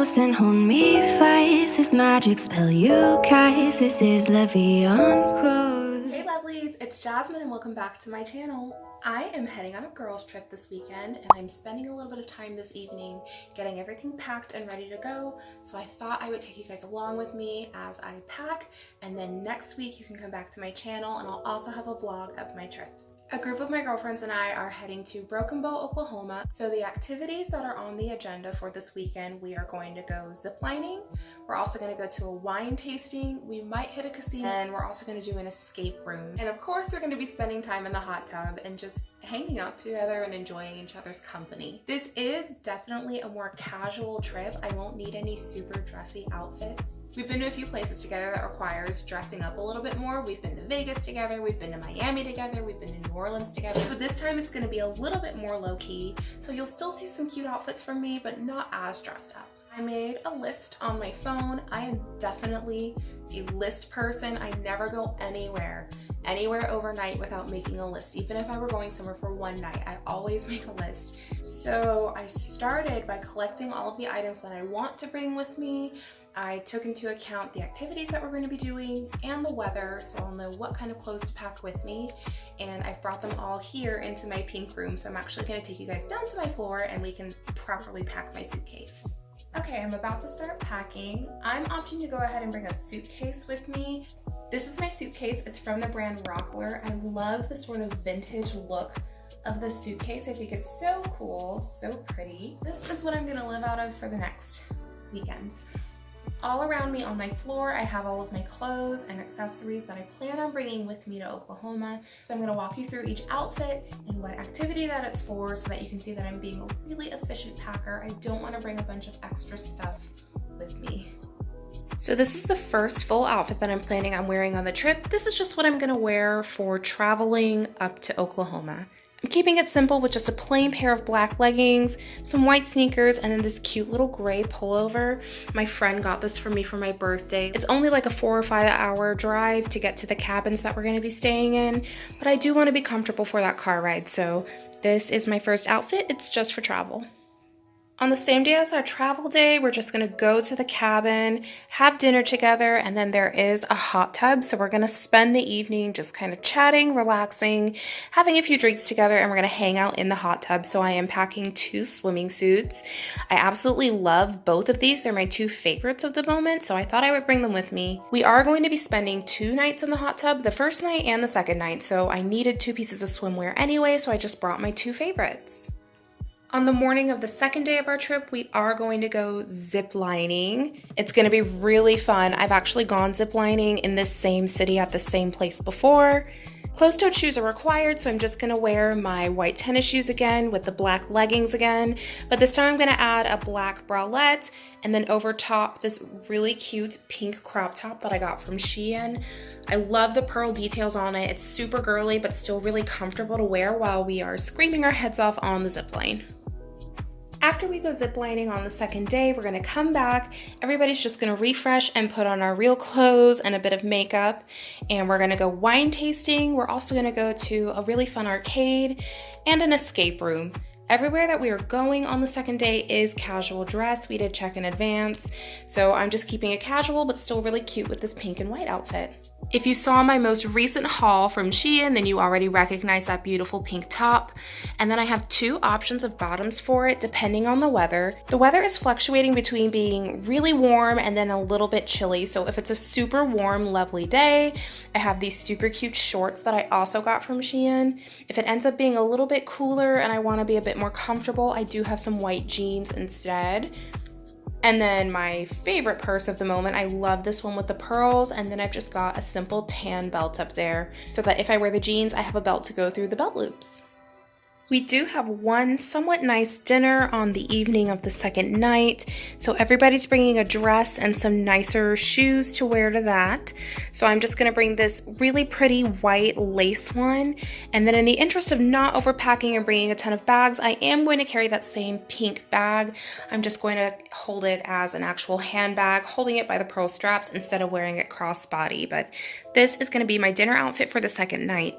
close and hold me fast. This magic spell you cast. This is Levion. Hey lovelies, it's Jasmine and welcome back to my channel. I am heading on a girls trip this weekend and I'm spending a little bit of time this evening getting everything packed and ready to go. So I thought I would take you guys along with me as I pack, and then next week you can come back to my channel and I'll also have a vlog of my trip. A group of my girlfriends and I are heading to Broken Bow, Oklahoma. So the activities that are on the agenda for this weekend, we are going to go ziplining. We're also going to go to a wine tasting. We might hit a casino, and we're also going to do an escape room. And of course, we're going to be spending time in the hot tub and just hanging out together and enjoying each other's company. This is definitely a more casual trip. I won't need any super dressy outfits. We've been to a few places together that requires dressing up a little bit more. We've been to Vegas together, we've been to Miami together, we've been to New Orleans together. But this time it's gonna be a little bit more low-key, so you'll still see some cute outfits from me, but not as dressed up. I made a list on my phone. I am definitely a list person. I never go anywhere overnight without making a list. Even if I were going somewhere for one night, I always make a list. So I started by collecting all of the items that I want to bring with me. I took into account the activities that we're going to be doing and the weather, so I'll know what kind of clothes to pack with me. And I've brought them all here into my pink room, so I'm actually going to take you guys down to my floor and we can properly pack my suitcase. Okay, I'm about to start packing. I'm opting to go ahead and bring a suitcase with me. This is my suitcase. It's from the brand Rockler. I love the sort of vintage look of the suitcase. I think it's so cool, so pretty. This is what I'm gonna live out of for the next weekend. All around me on my floor, I have all of my clothes and accessories that I plan on bringing with me to Oklahoma. So I'm gonna walk you through each outfit and what activity that it's for so that you can see that I'm being a really efficient packer. I don't wanna bring a bunch of extra stuff with me. So this is the first full outfit that I'm planning on wearing on the trip. This is just what I'm gonna wear for traveling up to Oklahoma. I'm keeping it simple with just a plain pair of black leggings, some white sneakers, and then this cute little gray pullover. My friend got this for me for my birthday. It's only like a 4 or 5 hour drive to get to the cabins that we're gonna be staying in, but I do wanna be comfortable for that car ride, so this is my first outfit. It's just for travel. On the same day as our travel day, we're just gonna go to the cabin, have dinner together, and then there is a hot tub. So we're gonna spend the evening just kind of chatting, relaxing, having a few drinks together, and we're gonna hang out in the hot tub. So I am packing 2 swimming suits. I absolutely love both of these. They're my 2 favorites of the moment, so I thought I would bring them with me. We are going to be spending 2 nights in the hot tub, the first night and the second night. So I needed 2 pieces of swimwear anyway, so I just brought my 2 favorites. On the morning of the second day of our trip, we are going to go zip lining. It's going to be really fun. I've actually gone zip lining in this same city at the same place before. Closed-toed shoes are required, so I'm just going to wear my white tennis shoes again with the black leggings again. But this time I'm going to add a black bralette and then over top this really cute pink crop top that I got from Shein. I love the pearl details on it. It's super girly but still really comfortable to wear while we are screaming our heads off on the zip line. After we go ziplining on the second day, we're gonna come back. Everybody's just gonna refresh and put on our real clothes and a bit of makeup. And we're gonna go wine tasting. We're also gonna go to a really fun arcade and an escape room. Everywhere that we are going on the second day is casual dress. We did check in advance. So I'm just keeping it casual, but still really cute with this pink and white outfit. If you saw my most recent haul from Shein, then you already recognize that beautiful pink top. And then I have 2 options of bottoms for it, depending on the weather. The weather is fluctuating between being really warm and then a little bit chilly. So if it's a super warm, lovely day, I have these super cute shorts that I also got from Shein. If it ends up being a little bit cooler and I want to be a bit more comfortable, I do have some white jeans instead. And then my favorite purse of the moment, I love this one with the pearls, and then I've just got a simple tan belt up there so that if I wear the jeans, I have a belt to go through the belt loops. We do have one somewhat nice dinner on the evening of the second night, so everybody's bringing a dress and some nicer shoes to wear to that. So I'm just going to bring this really pretty white lace one, and then in the interest of not overpacking and bringing a ton of bags, I am going to carry that same pink bag. I'm just going to hold it as an actual handbag, holding it by the pearl straps instead of wearing it crossbody, but this is going to be my dinner outfit for the second night.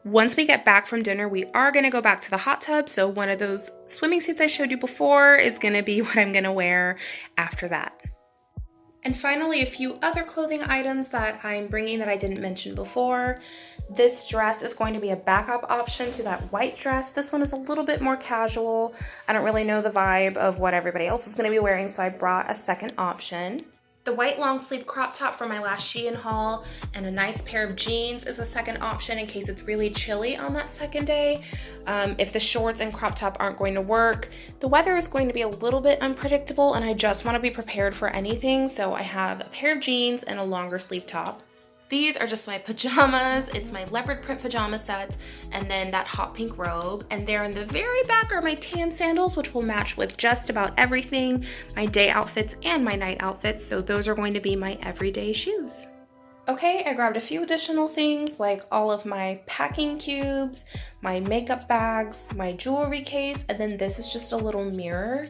Once we get back from dinner, we are going to go back to the hot tub. So one of those swimming suits I showed you before is going to be what I'm going to wear after that. And finally, a few other clothing items that I'm bringing that I didn't mention before. This dress is going to be a backup option to that white dress. This one is a little bit more casual. I don't really know the vibe of what everybody else is going to be wearing, so I brought a second option. The white long sleeve crop top from my last Shein haul and a nice pair of jeans is a second option in case it's really chilly on that second day. If the shorts and crop top aren't going to work, the weather is going to be a little bit unpredictable and I just want to be prepared for anything, so I have a pair of jeans and a longer sleeve top. These are just my pajamas. It's my leopard print pajama set and then that hot pink robe. And there in the very back are my tan sandals, which will match with just about everything, my day outfits and my night outfits. So those are going to be my everyday shoes. Okay, I grabbed a few additional things like all of my packing cubes, my makeup bags, my jewelry case, and then this is just a little mirror.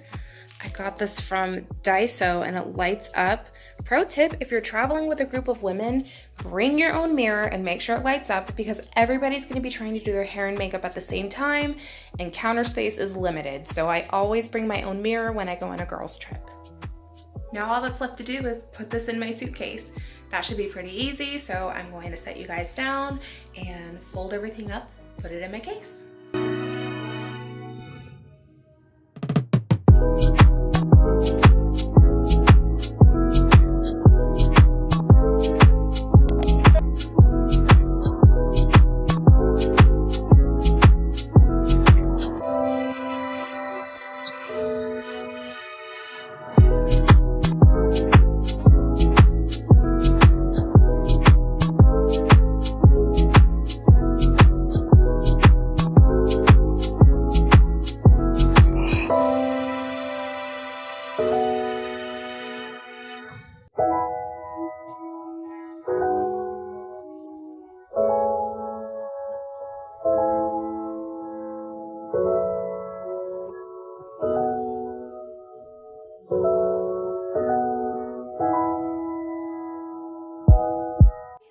I got this from Daiso and it lights up. Pro tip, if you're traveling with a group of women, bring your own mirror and make sure it lights up because everybody's going to be trying to do their hair and makeup at the same time and counter space is limited. So I always bring my own mirror when I go on a girls trip. Now all that's left to do is put this in my suitcase. That should be pretty easy, so I'm going to set you guys down and fold everything up, put it in my case.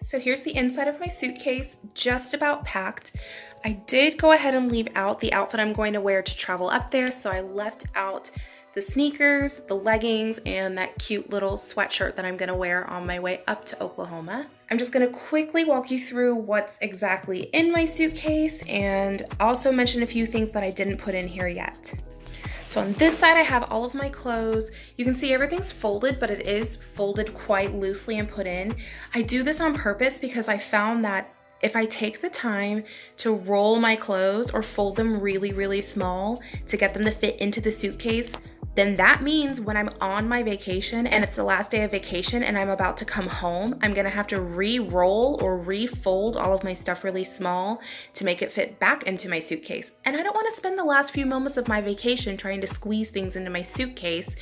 So here's the inside of my suitcase, just about packed. I did go ahead and leave out the outfit I'm going to wear to travel up there, so I left out the sneakers, the leggings, and that cute little sweatshirt that I'm gonna wear on my way up to Oklahoma. I'm just gonna quickly walk you through what's exactly in my suitcase and also mention a few things that I didn't put in here yet. So on this side, I have all of my clothes. You can see everything's folded, but it is folded quite loosely and put in. I do this on purpose because I found that if I take the time to roll my clothes or fold them really, really small to get them to fit into the suitcase, then that means when I'm on my vacation and it's the last day of vacation and I'm about to come home, I'm gonna have to re-roll or refold all of my stuff really small to make it fit back into my suitcase. And I don't wanna spend the last few moments of my vacation trying to squeeze things into my suitcase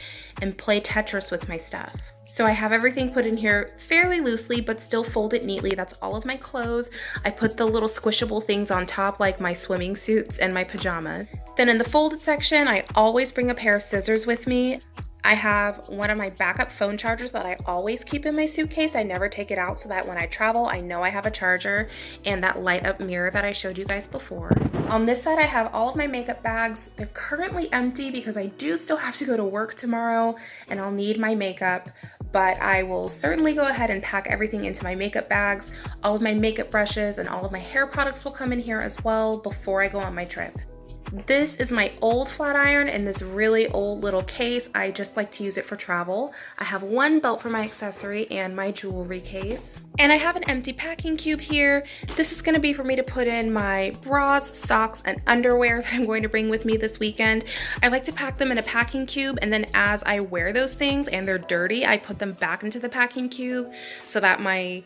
and play Tetris with my stuff. So I have everything put in here fairly loosely, but still folded neatly. That's all of my clothes. I put the little squishable things on top, like my swimming suits and my pajamas. Then in the folded section, I always bring a pair of scissors with me. I have one of my backup phone chargers that I always keep in my suitcase. I never take it out so that when I travel, I know I have a charger, and that light up mirror that I showed you guys before. On this side, I have all of my makeup bags. They're currently empty because I do still have to go to work tomorrow and I'll need my makeup, but I will certainly go ahead and pack everything into my makeup bags. All of my makeup brushes and all of my hair products will come in here as well before I go on my trip. This is my old flat iron in this really old little case. I just like to use it for travel. I have one belt for my accessory and my jewelry case. And I have an empty packing cube here. This is gonna be for me to put in my bras, socks, and underwear that I'm going to bring with me this weekend. I like to pack them in a packing cube, and then as I wear those things and they're dirty, I put them back into the packing cube so that my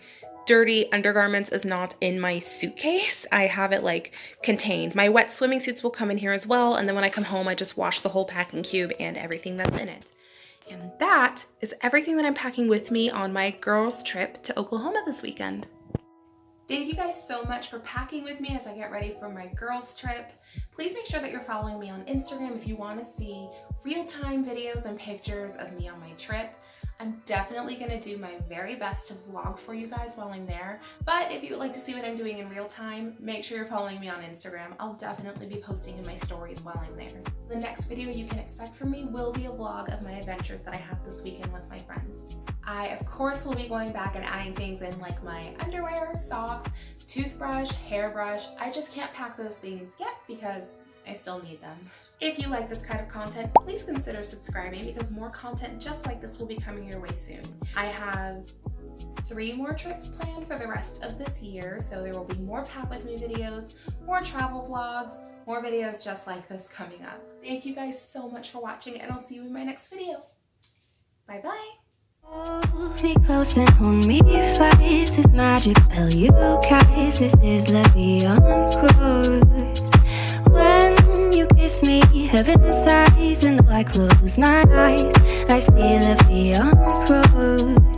dirty undergarments is not in my suitcase. I have it like contained. My wet swimming suits will come in here as well, and then when I come home, I just wash the whole packing cube and everything that's in it. And that is everything that I'm packing with me on my girls' trip to Oklahoma this weekend. Thank you guys so much for packing with me as I get ready for my girls' trip. Please make sure that you're following me on Instagram if you want to see real-time videos and pictures of me on my trip. I'm definitely going to do my very best to vlog for you guys while I'm there, but if you would like to see what I'm doing in real time, make sure you're following me on Instagram. I'll definitely be posting in my stories while I'm there. The next video you can expect from me will be a vlog of my adventures that I had this weekend with my friends. I, of course, will be going back and adding things in like my underwear, socks, toothbrush, hairbrush. I just can't pack those things yet because I still need them. If you like this kind of content, please consider subscribing because more content just like this will be coming your way soon. I have 3 more trips planned for the rest of this year, so there will be more pack with me videos, more travel vlogs, more videos just like this coming up. Thank you guys so much for watching, and I'll see you in my next video. Bye bye! Hold me close and hold me fast. This magic spell you cast. This is love beyond cruise. When you kiss me, heaven sighs, and though I close my eyes, I see love beyond cruise.